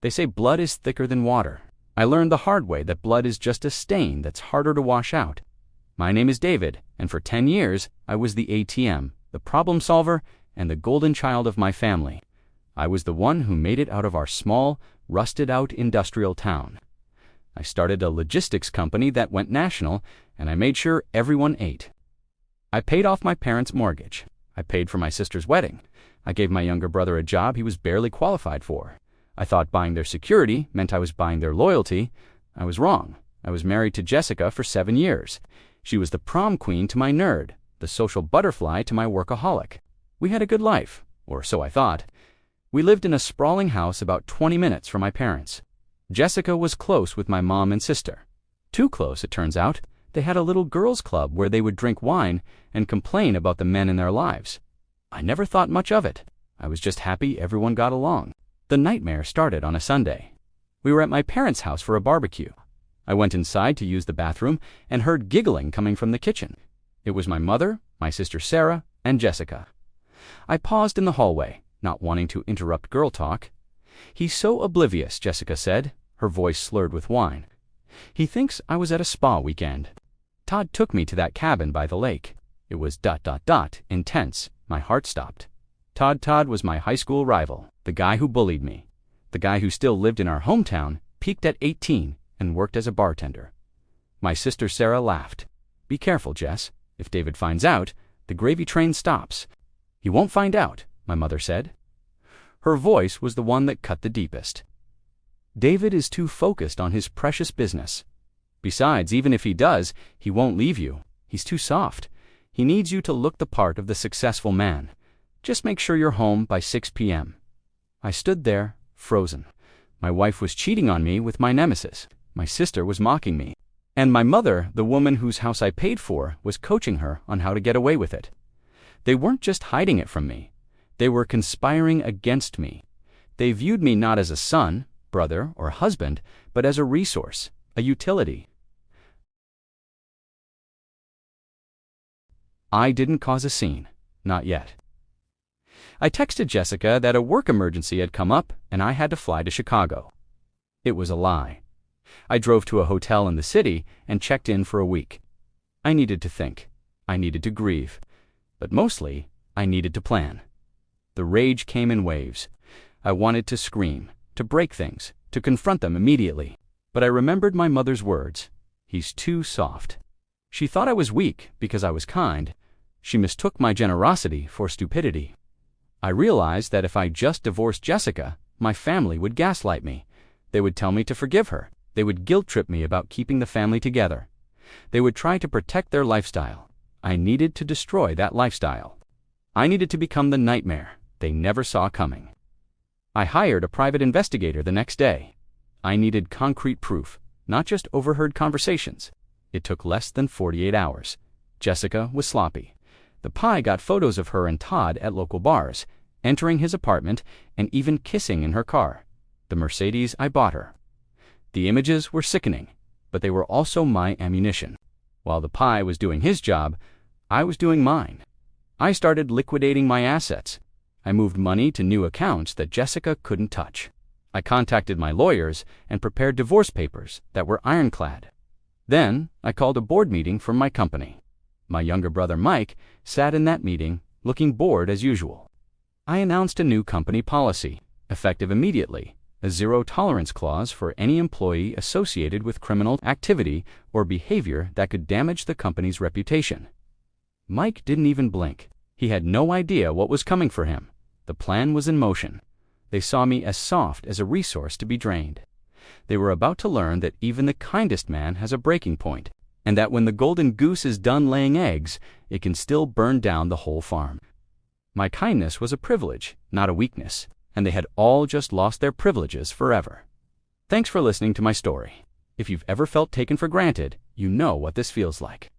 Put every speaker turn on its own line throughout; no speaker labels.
They say blood is thicker than water. I learned the hard way that blood is just a stain that's harder to wash out. My name is David, and for 10 years, I was the ATM, the problem solver, and the golden child of my family. I was the one who made it out of our small, rusted-out industrial town. I started a logistics company that went national, and I made sure everyone ate. I paid off my parents' mortgage. I paid for my sister's wedding. I gave my younger brother a job he was barely qualified for. I thought buying their security meant I was buying their loyalty. I was wrong. I was married to Jessica for 7 years. She was the prom queen to my nerd, the social butterfly to my workaholic. We had a good life, or so I thought. We lived in a sprawling house about 20 minutes from my parents. Jessica was close with my mom and sister. Too close, it turns out. They had a little girls' club where they would drink wine and complain about the men in their lives. I never thought much of it. I was just happy everyone got along. The nightmare started on a Sunday. We were at my parents' house for a barbecue. I went inside to use the bathroom and heard giggling coming from the kitchen. It was my mother, my sister Sarah, and Jessica. I paused in the hallway, not wanting to interrupt girl talk. "He's so oblivious," Jessica said, her voice slurred with wine. "He thinks I was at a spa weekend. Todd took me to that cabin by the lake. It was ... intense. My heart stopped. Todd was my high school rival, the guy who bullied me. The guy who still lived in our hometown, peaked at 18, and worked as a bartender." My sister Sarah laughed. "Be careful, Jess. If David finds out, the gravy train stops." "He won't find out," my mother said. Her voice was the one that cut the deepest. "David is too focused on his precious business. Besides, even if he does, he won't leave you. He's too soft. He needs you to look the part of the successful man. Just make sure you're home by 6 p.m. I stood there, frozen. My wife was cheating on me with my nemesis. My sister was mocking me. And my mother, the woman whose house I paid for, was coaching her on how to get away with it. They weren't just hiding it from me. They were conspiring against me. They viewed me not as a son, brother, or husband, but as a resource, a utility. I didn't cause a scene. Not yet. I texted Jessica that a work emergency had come up and I had to fly to Chicago. It was a lie. I drove to a hotel in the city and checked in for a week. I needed to think. I needed to grieve. But mostly, I needed to plan. The rage came in waves. I wanted to scream, to break things, to confront them immediately. But I remembered my mother's words. "He's too soft." She thought I was weak because I was kind. She mistook my generosity for stupidity. I realized that if I just divorced Jessica, my family would gaslight me. They would tell me to forgive her. They would guilt-trip me about keeping the family together. They would try to protect their lifestyle. I needed to destroy that lifestyle. I needed to become the nightmare they never saw coming. I hired a private investigator the next day. I needed concrete proof, not just overheard conversations. It took less than 48 hours. Jessica was sloppy. The pie got photos of her and Todd at local bars, entering his apartment and even kissing in her car, the Mercedes I bought her. The images were sickening, but they were also my ammunition. While the pie was doing his job, I was doing mine. I started liquidating my assets. I moved money to new accounts that Jessica couldn't touch. I contacted my lawyers and prepared divorce papers that were ironclad. Then I called a board meeting from my company. My younger brother Mike sat in that meeting, looking bored as usual. I announced a new company policy, effective immediately, a zero-tolerance clause for any employee associated with criminal activity or behavior that could damage the company's reputation. Mike didn't even blink. He had no idea what was coming for him. The plan was in motion. They saw me as soft as a resource to be drained. They were about to learn that even the kindest man has a breaking point, and that when the golden goose is done laying eggs, it can still burn down the whole farm. My kindness was a privilege, not a weakness, and they had all just lost their privileges forever. Thanks for listening to my story. If you've ever felt taken for granted, you know what this feels like.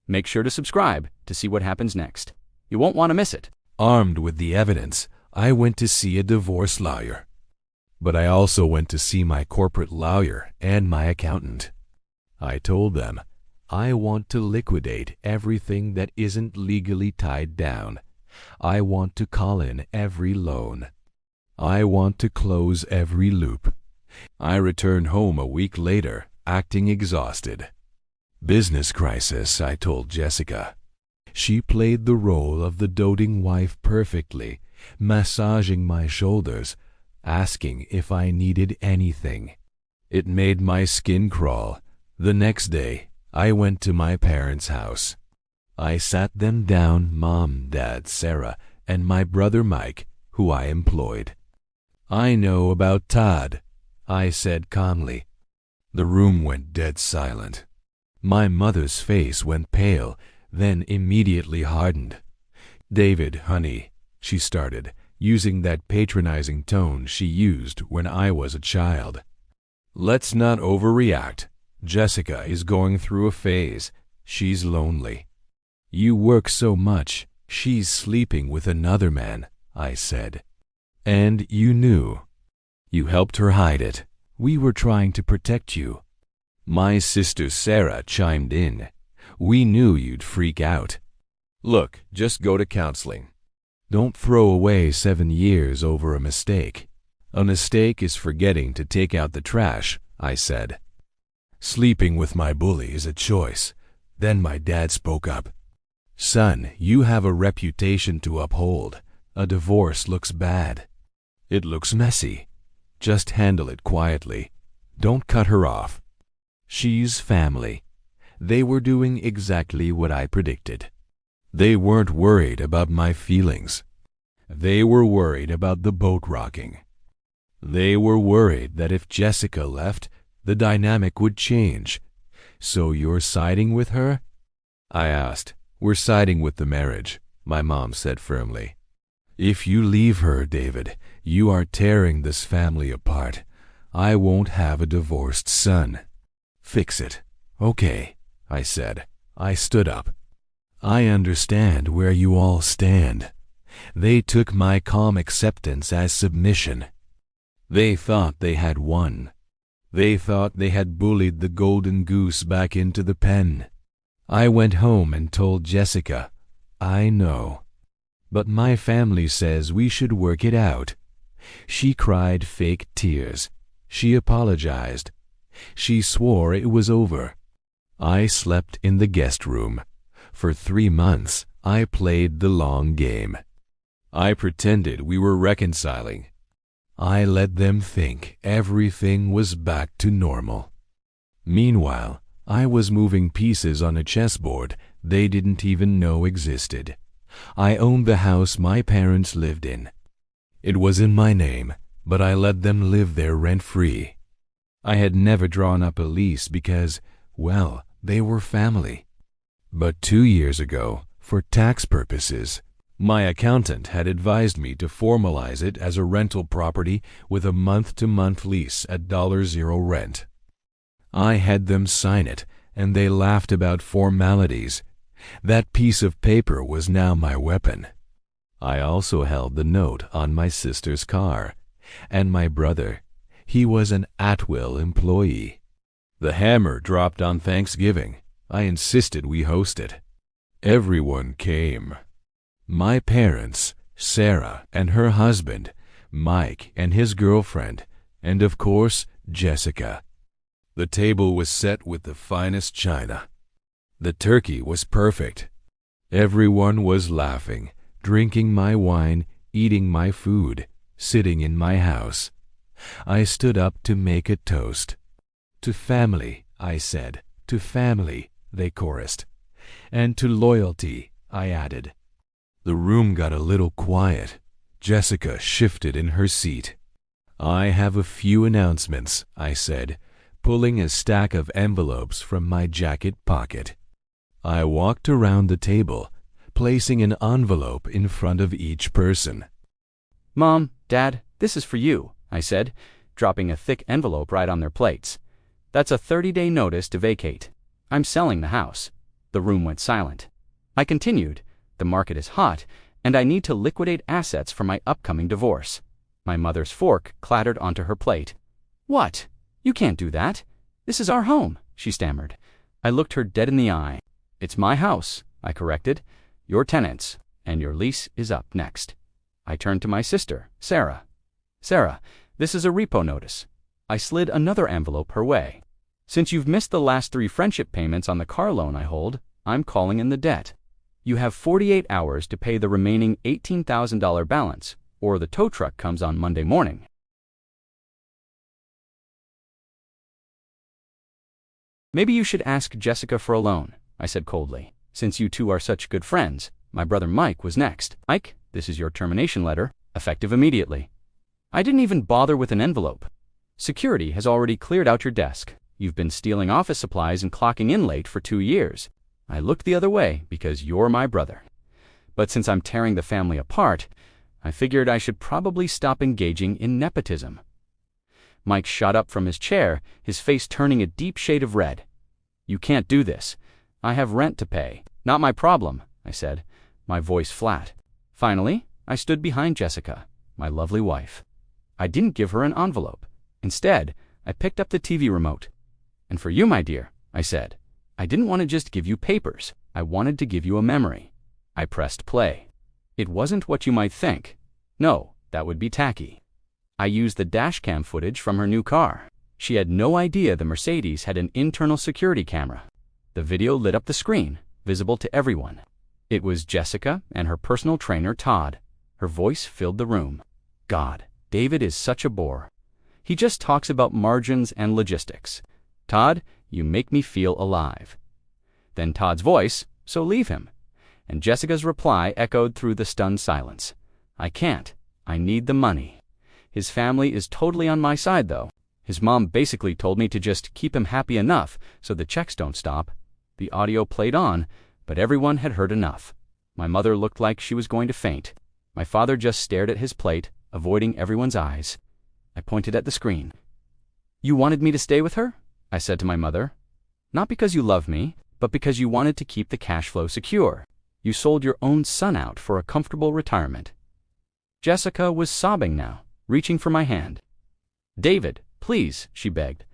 Make sure to subscribe to see what happens next. You won't want to miss it.
Armed with the evidence, I went to see a divorce lawyer. But I also went to see my corporate lawyer and my accountant. I told them, I want to liquidate everything that isn't legally tied down. I want to call in every loan. I want to close every loop. I returned home a week later, acting exhausted. Business crisis, I told Jessica. She played the role of the doting wife perfectly, massaging my shoulders, asking if I needed anything. It made my skin crawl. The next day, I went to my parents' house. I sat them down, Mom, Dad, Sarah, and my brother Mike, who I employed. "I know about Todd," I said calmly. The room went dead silent. My mother's face went pale, then immediately hardened. "David, honey," she started, using that patronizing tone she used when I was a child. "Let's not overreact. Jessica is going through a phase. She's lonely. You work so much. She's sleeping with another man," I said. "And you knew. You helped her hide it. We were trying to protect you." My sister Sarah chimed in. "We knew you'd freak out. Look, just go to counseling. Don't throw away 7 years over a mistake. A mistake is forgetting to take out the trash," I said. "Sleeping with my bully is a choice." Then my dad spoke up. "Son, you have a reputation to uphold. A divorce looks bad. It looks messy. Just handle it quietly. Don't cut her off. She's family." They were doing exactly what I predicted. They weren't worried about my feelings. They were worried about the boat rocking. They were worried that if Jessica left, the dynamic would change. "So you're siding with her?" I asked. "We're siding with the marriage," my mom said firmly. "If you leave her, David, you are tearing this family apart. I won't have a divorced son. Fix it." "Okay," I said. I stood up. "I understand where you all stand." They took my calm acceptance as submission. They thought they had won. They thought they had bullied the golden goose back into the pen. I went home and told Jessica, "I know, but my family says we should work it out." She cried fake tears. She apologized. She swore it was over. I slept in the guest room. For 3 months, I played the long game. I pretended we were reconciling. I let them think everything was back to normal. Meanwhile, I was moving pieces on a chessboard they didn't even know existed. I owned the house my parents lived in. It was in my name, but I let them live there rent-free. I had never drawn up a lease because, well, they were family. But 2 years ago, for tax purposes, my accountant had advised me to formalize it as a rental property with a month-to-month lease at $0 rent. I had them sign it, and they laughed about formalities. That piece of paper was now my weapon. I also held the note on my sister's car, and my brother. He was an at-will employee. The hammer dropped on Thanksgiving. I insisted we host it. Everyone came. My parents, Sarah and her husband, Mike and his girlfriend, and of course, Jessica. The table was set with the finest china. The turkey was perfect. Everyone was laughing, drinking my wine, eating my food, sitting in my house. I stood up to make a toast. "To family," I said. "To family," they chorused. "And to loyalty," I added. The room got a little quiet. Jessica shifted in her seat. "I have a few announcements," I said, pulling a stack of envelopes from my jacket pocket. I walked around the table, placing an envelope in front of each person.
"Mom, Dad, this is for you," I said, dropping a thick envelope right on their plates. "That's a 30-day notice to vacate. I'm selling the house." The room went silent. I continued, "The market is hot, and I need to liquidate assets for my upcoming divorce." My mother's fork clattered onto her plate. "What? You can't do that. This is our home," she stammered. I looked her dead in the eye. "It's my house," I corrected. "Your tenants, and your lease is up next." I turned to my sister, Sarah. "Sarah, this is a repo notice. I slid another envelope her way. Since you've missed the last 3 friendship payments on the car loan I hold, I'm calling in the debt. You have 48 hours to pay the remaining $18,000 balance, or the tow truck comes on Monday morning. Maybe you should ask Jessica for a loan, I said coldly. Since you two are such good friends. My brother Mike was next. Mike, this is your termination letter, effective immediately. I didn't even bother with an envelope. Security has already cleared out your desk. You've been stealing office supplies and clocking in late for 2 years. I looked the other way because you're my brother. But since I'm tearing the family apart, I figured I should probably stop engaging in nepotism. Mike shot up from his chair, his face turning a deep shade of red. You can't do this. I have rent to pay. Not my problem, I said, my voice flat. Finally, I stood behind Jessica, my lovely wife. I didn't give her an envelope. Instead, I picked up the TV remote. And for you, my dear, I said, I didn't want to just give you papers. I wanted to give you a memory. I pressed play. It wasn't what you might think. No, that would be tacky. I used the dashcam footage from her new car. She had no idea the Mercedes had an internal security camera. The video lit up the screen, visible to everyone. It was Jessica and her personal trainer, Todd. Her voice filled the room. God, David is such a bore. He just talks about margins and logistics. Todd, you make me feel alive. Then Todd's voice, so leave him. And Jessica's reply echoed through the stunned silence. I can't. I need the money. His family is totally on my side, though. His mom basically told me to just keep him happy enough so the checks don't stop. The audio played on, but everyone had heard enough. My mother looked like she was going to faint. My father just stared at his plate, avoiding everyone's eyes. I pointed at the screen. You wanted me to stay with her? I said to my mother. Not because you love me, but because you wanted to keep the cash flow secure. You sold your own son out for a comfortable retirement. Jessica was sobbing now, reaching for my hand. David, please, she begged.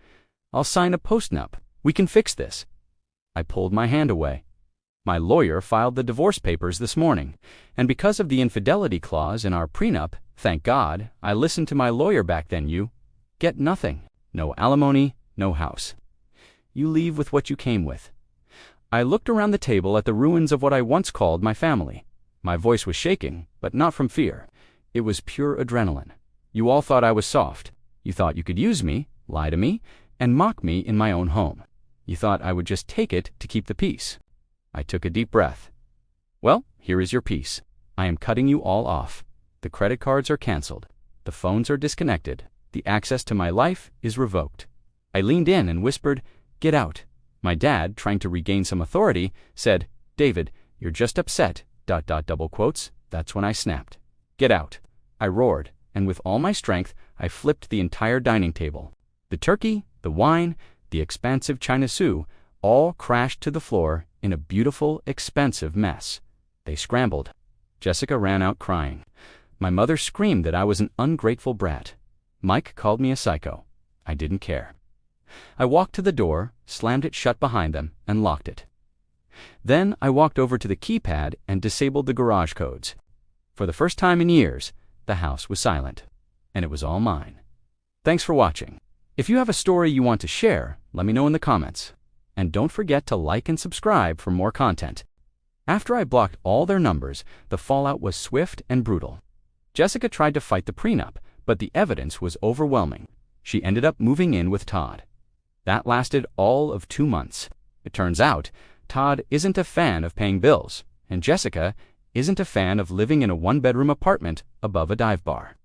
I'll sign a postnup. We can fix this. I pulled my hand away. My lawyer filed the divorce papers this morning, and because of the infidelity clause in our prenup, thank God, I listened to my lawyer back then. You get nothing. No alimony, no house. You leave with what you came with. I looked around the table at the ruins of what I once called my family. My voice was shaking, but not from fear. It was pure adrenaline. You all thought I was soft. You thought you could use me, lie to me, and mock me in my own home. You thought I would just take it to keep the peace. I took a deep breath. Well, here is your peace. I am cutting you all off. The credit cards are canceled. The phones are disconnected. The access to my life is revoked. I leaned in and whispered, get out. My dad, trying to regain some authority, said, David, you're just upset, ... double quotes. That's when I snapped. Get out. I roared, and with all my strength, I flipped the entire dining table. The turkey, the wine, the expansive china soup, all crashed to the floor in a beautiful, expensive mess. They scrambled. Jessica ran out crying. My mother screamed that I was an ungrateful brat. Mike called me a psycho. I didn't care. I walked to the door, slammed it shut behind them, and locked it. Then I walked over to the keypad and disabled the garage codes. For the first time in years, the house was silent, and it was all mine. Thanks for watching. If you have a story you want to share, let me know in the comments. And don't forget to like and subscribe for more content. After I blocked all their numbers, the fallout was swift and brutal. Jessica tried to fight the prenup, but the evidence was overwhelming. She ended up moving in with Todd. That lasted all of 2 months. It turns out, Todd isn't a fan of paying bills, and Jessica isn't a fan of living in a 1-bedroom apartment above a dive bar.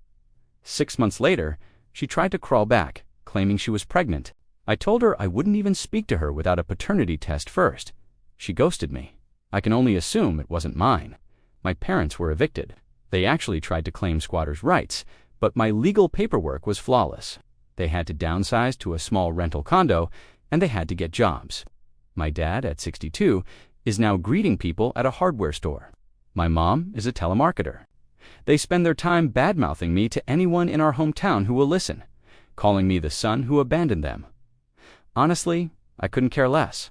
6 months later, she tried to crawl back, claiming she was pregnant. I told her I wouldn't even speak to her without a paternity test first. She ghosted me. I can only assume it wasn't mine. My parents were evicted. They actually tried to claim squatters' rights, but my legal paperwork was flawless. They had to downsize to a small rental condo, and they had to get jobs. My dad, at 62, is now greeting people at a hardware store. My mom is a telemarketer. They spend their time bad-mouthing me to anyone in our hometown who will listen, calling me the son who abandoned them. Honestly, I couldn't care less.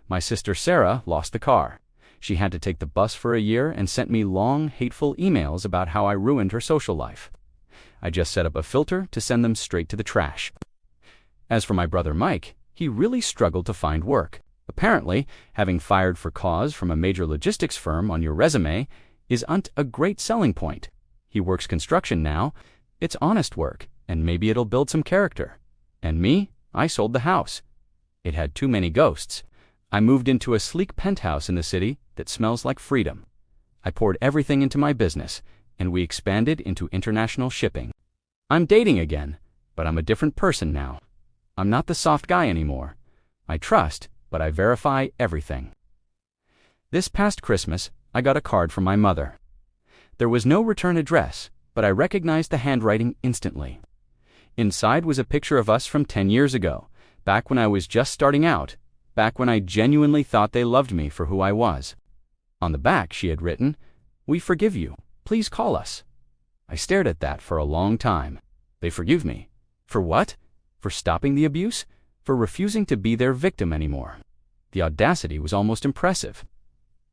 My sister Sarah lost the car. She had to take the bus for a year and sent me long, hateful emails about how I ruined her social life. I just set up a filter to send them straight to the trash. As for my brother Mike, he really struggled to find work. Apparently, having fired for cause from a major logistics firm on your resume isn't a great selling point. He works construction now. It's honest work, and maybe it'll build some character. And me, I sold the house. It had too many ghosts. I moved into a sleek penthouse in the city that smells like freedom. I poured everything into my business, and we expanded into international shipping. I'm dating again, but I'm a different person now. I'm not the soft guy anymore. I trust, but I verify everything. This past Christmas, I got a card from my mother. There was no return address, but I recognized the handwriting instantly. Inside was a picture of us from 10 years ago, back when I was just starting out, back when I genuinely thought they loved me for who I was. On the back, she had written, "We forgive you. Please call us." I stared at that for a long time. They forgive me. For what? For stopping the abuse? For refusing to be their victim anymore. The audacity was almost impressive.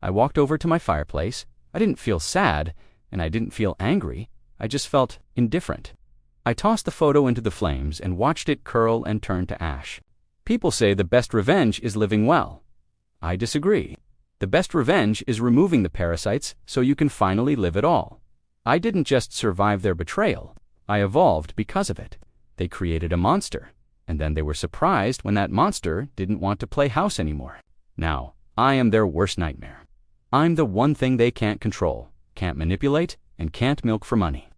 I walked over to my fireplace. I didn't feel sad, and I didn't feel angry. I just felt indifferent. I tossed the photo into the flames and watched it curl and turn to ash. People say the best revenge is living well. I disagree. The best revenge is removing the parasites so you can finally live it all. I didn't just survive their betrayal. I evolved because of it. They created a monster, and then they were surprised when that monster didn't want to play house anymore. Now, I am their worst nightmare. I'm the one thing they can't control, can't manipulate, and can't milk for money.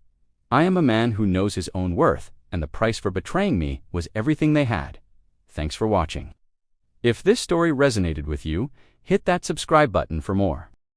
I am a man who knows his own worth, and the price for betraying me was everything they had. Thanks for watching. If this story resonated with you, hit that subscribe button for more.